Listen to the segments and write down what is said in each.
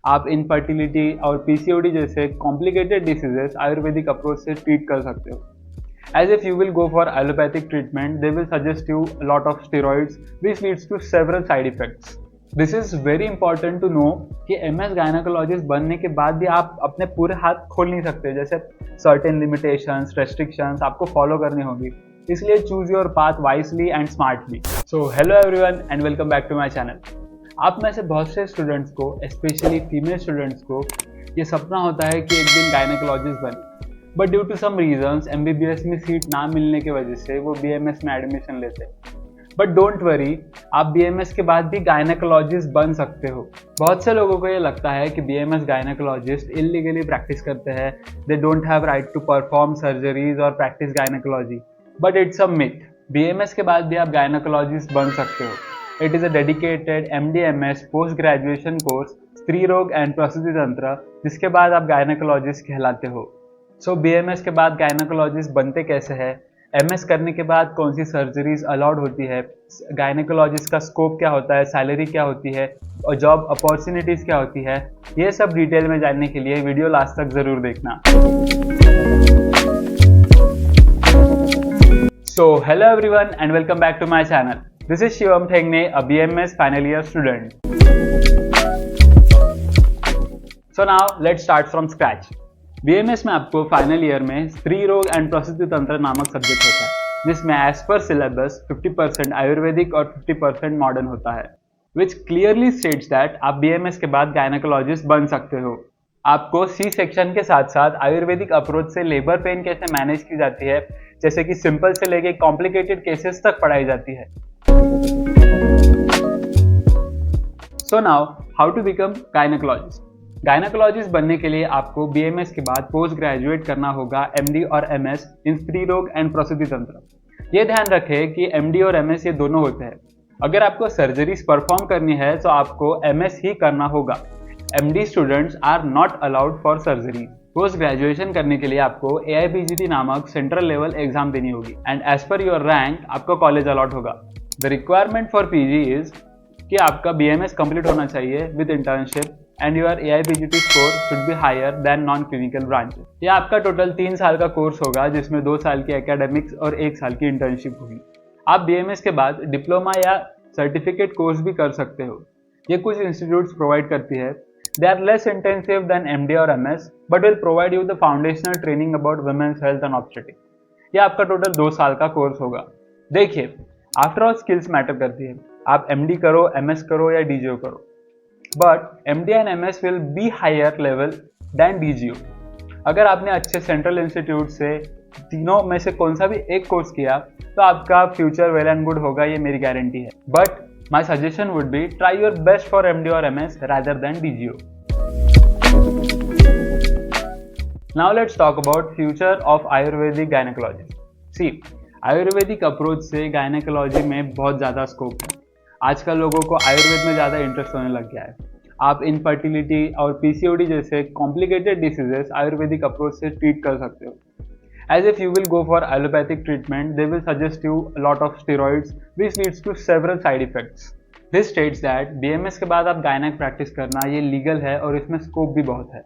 आप इनफर्टिलिटी और पीसीओडी जैसे कॉम्प्लिकेटेड डिसीजेस आयुर्वेदिक अप्रोच से ट्रीट कर सकते हो. As if you will go for allopathic treatment, they will suggest you a lot of steroids, which leads to several side effects. This is very important to know कि MS gynaecologist बनने के बाद भी आप अपने पूरे हाथ खोल नहीं सकते, जैसे certain limitations, restrictions आपको फॉलो करनी होगी. इसलिए choose your path wisely and smartly. So hello everyone and welcome back to my channel. आप में से बहुत से स्टूडेंट्स को, स्पेशली फीमेल स्टूडेंट्स को ये सपना होता है कि एक दिन गायनेकोलॉजिस्ट बने, but due to some reasons MBBS में सीट ना मिलने की वजह से वो BMS में एडमिशन लेते हैं. बट डोंट वरी, आप BMS के बाद भी गायनेकोलॉजिस्ट बन सकते हो. बहुत से लोगों को ये लगता है कि BMS गायनेकोलॉजिस्ट इलीगली प्रैक्टिस करते हैं, they don't have right to perform surgeries और practice gynaecology, but it's a myth. BMS के बाद भी आप गायनेकोलॉजिस्ट बन सकते हो. It is a dedicated MD/MS post graduation course स्त्री रोग एंड प्रसूति तंत्र, जिसके बाद आप गायनेकोलॉजिस्ट कहलाते हो. सो BMS के बाद गायनेकोलॉजिस्ट बनते कैसे हैं, MS करने के बाद कौन सी सर्जरीज अलाउड होती है, गायनेकोलॉजिस्ट का स्कोप क्या होता है, सैलरी क्या होती है और जॉब अपॉर्चुनिटीज़ क्या होती है, ये सब डिटेल में जानने के लिए वीडियो लास्ट तक ज़रूर देखना. So hello everyone and welcome back to my channel. This is Shivam Thengne, a BMS final year student. So now let's start from scratch. BMS में आपको फाइनल ईयर में स्त्री रोग एंड प्रसूति तंत्र नामक सब्जेक्ट होता है, जिसमें एज पर सिलेबस 50% आयुर्वेदिक और 50% मॉडर्न होता है, विच क्लियरली स्टेट्स दैट आप BMS के बाद गायनेकोलॉजिस्ट बन सकते हो. आपको C सेक्शन के साथ साथ आयुर्वेदिक अप्रोच से लेबर पेन कैसे मैनेज की जाती है, जैसे कि सिंपल से लेके कॉम्प्लिकेटेड केसेस तक पढ़ाई जाती है. So now how to become gynaecologist. Gynaecologist बनने के लिए आपको BMS के बाद पोस्ट ग्रेजुएट करना होगा MD और MS इन स्त्री रोग एंड प्रसूति तंत्र. ये ध्यान रखें कि MD और MS ये दोनों होते हैं. अगर आपको सर्जरीज परफॉर्म करनी है तो आपको MS ही करना होगा. MD students are not allowed for surgery. Post graduation करने के लिए आपको AIPGT नामक सेंट्रल लेवल एग्जाम देनी होगी and as per your rank आपको कॉलेज अलॉट होगा. The requirement for PG is कि आपका BMS कंप्लीट होना चाहिए with internship and your AIPGT score should be higher than non clinical branches. यह आपका टोटल 3 साल का कोर्स होगा, जिसमें 2 साल की एकेडमिक्स और 1 साल की इंटर्नशिप होगी. आप BMS के बाद डिप्लोमा या सर्टिफिकेट कोर्स भी कर सकते हो. ये कुछ इंस्टीट्यूट्स प्रोवाइड करती है. They are less intensive than MD और MS but will provide you the foundational training about women's health and obstetrics. यह आपका टोटल 2 साल का कोर्स होगा. देखिए, आफ्टर ऑल स्किल्स मैटर करती है. आप MD करो, MS करो या DGO करो, but MD and MS will be higher level than DGO. अगर आपने अच्छे सेंट्रल इंस्टीट्यूट से तीनों में से कौन सा भी एक कोर्स किया तो आपका फ्यूचर वेल एंड गुड होगा, ये मेरी गारंटी है. But my suggestion would be try your best for MD और MS rather than DGO. Now let's talk about future of Ayurvedic gynaecology. See, Ayurvedic approach से गायनेकोलॉजी में बहुत ज़्यादा स्कोप है. आजकल लोगों को आयुर्वेद में ज़्यादा इंटरेस्ट होने लग गया है. आप इनफर्टिलिटी और PCOD जैसे कॉम्प्लिकेटेड डिसीजेस आयुर्वेदिक अप्रोच से ट्रीट कर सकते हो. As if you will go for allopathic treatment, they will suggest you a lot of steroids which leads to several side effects. This states that BMS के बाद आप gynaec practice करना ये legal है और इसमें स्कोप भी बहुत है.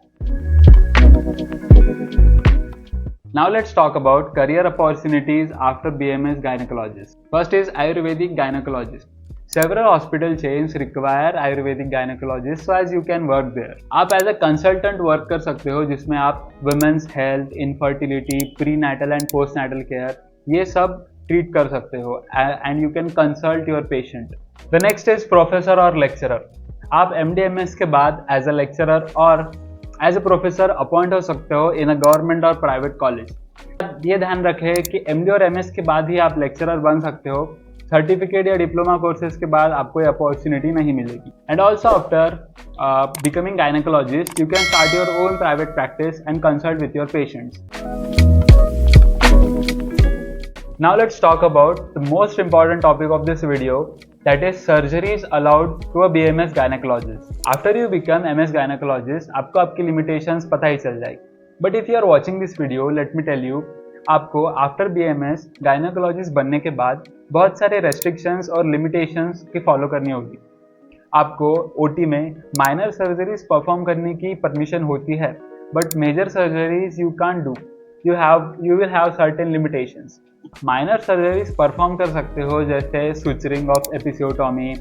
Now let's talk about career opportunities after BMS gynecologist. First is Ayurvedic gynecologist. Several hospital chains require Ayurvedic gynecologist so as you can work there. आप as a consultant work कर सकते हो, जिसमें आप women's health, infertility, prenatal and postnatal care ये सब treat कर सकते हो and you can consult your patient. The next is professor or lecturer. आप MD/MS के बाद as a lecturer और एज ए प्रोफेसर अपॉइंट हो सकते हो इन अ गवर्नमेंट और प्राइवेट कॉलेज. ये ध्यान रखें कि MD और MS के बाद ही आप लेक्चरर बन सकते हो. सर्टिफिकेट या डिप्लोमा कोर्सेज के बाद आपको ये अपॉर्चुनिटी नहीं मिलेगी. And also after becoming gynaecologist you can start your own private practice and consult with your patients. Now let's talk about the most important topic of this video, that is surgeries allowed to a BMS gynecologist. After you become MS gynecologist, आपको आपकी limitations पता ही चल जाएगी. But if you are watching this video, let me tell you, आपको after BMS gynaecologist बनने के बाद बहुत सारे रेस्ट्रिक्शंस और लिमिटेशंस की फॉलो करनी होगी. आपको ओटी में माइनर सर्जरीज परफॉर्म करने की परमिशन होती है, but major surgeries you can't do, you will have certain limitations. Minor surgeries perform कर सकते हो जैसे सुचरिंग ऑफ एपिसियोटॉमी,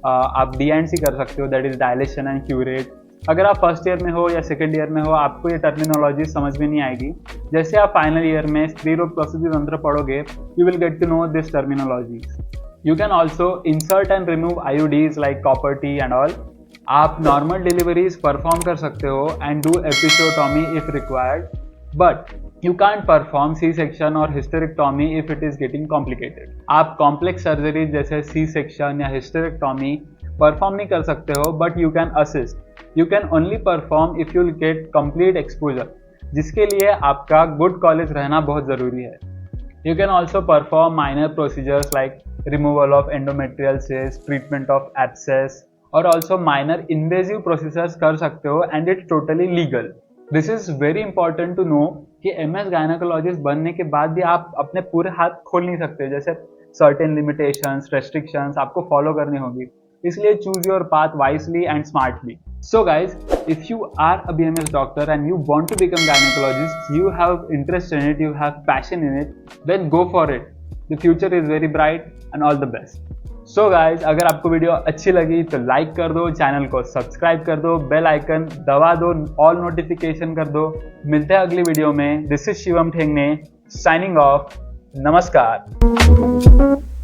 आप DNC कर सकते हो, that is dilation and curate. अगर आप फर्स्ट ईयर में हो या सेकेंड ईयर में हो आपको ये टर्मिनोलॉजी समझ में नहीं आएगी। जैसे आप फाइनल ईयर में स्त्री रोग प्रसूति तंत्र पढ़ोगे, you will get to know this terminology. You can also insert and remove IUDs like copper T and all. आप नॉर्मल डिलीवरीज परफॉर्म कर सकते हो and do episiotomy if required, but you can't perform C-section और hysterectomy if it is getting complicated। आप complex surgery जैसे C-section या hysterectomy perform नहीं कर सकते हो, but you can assist। You can only perform if you'll get complete exposure, जिसके लिए आपका good college रहना बहुत ज़रूरी है। You can also perform minor procedures like removal of endometrial cysts, treatment of abscess, और also minor invasive procedures कर सकते हो and it's totally legal। This is very important to know कि MS गायनेकोलॉजिस्ट बनने के बाद भी आप अपने पूरे हाथ खोल नहीं सकते, जैसे सर्टेन लिमिटेशंस, रेस्ट्रिक्शंस आपको फॉलो करनी होगी। इसलिए choose your path wisely and smartly. So guys, if you are a BMS doctor and you want to become gynaecologist, you have interest in it, you have passion in it, then go for it. The future is very bright and all the best. So guys, अगर आपको video अच्छी लगी तो like कर दो, channel को subscribe कर दो, बेल आइकन दबा दो, ऑल नोटिफिकेशन कर दो। मिलते हैं अगली वीडियो में। This is Shivam Thengne signing off. नमस्कार।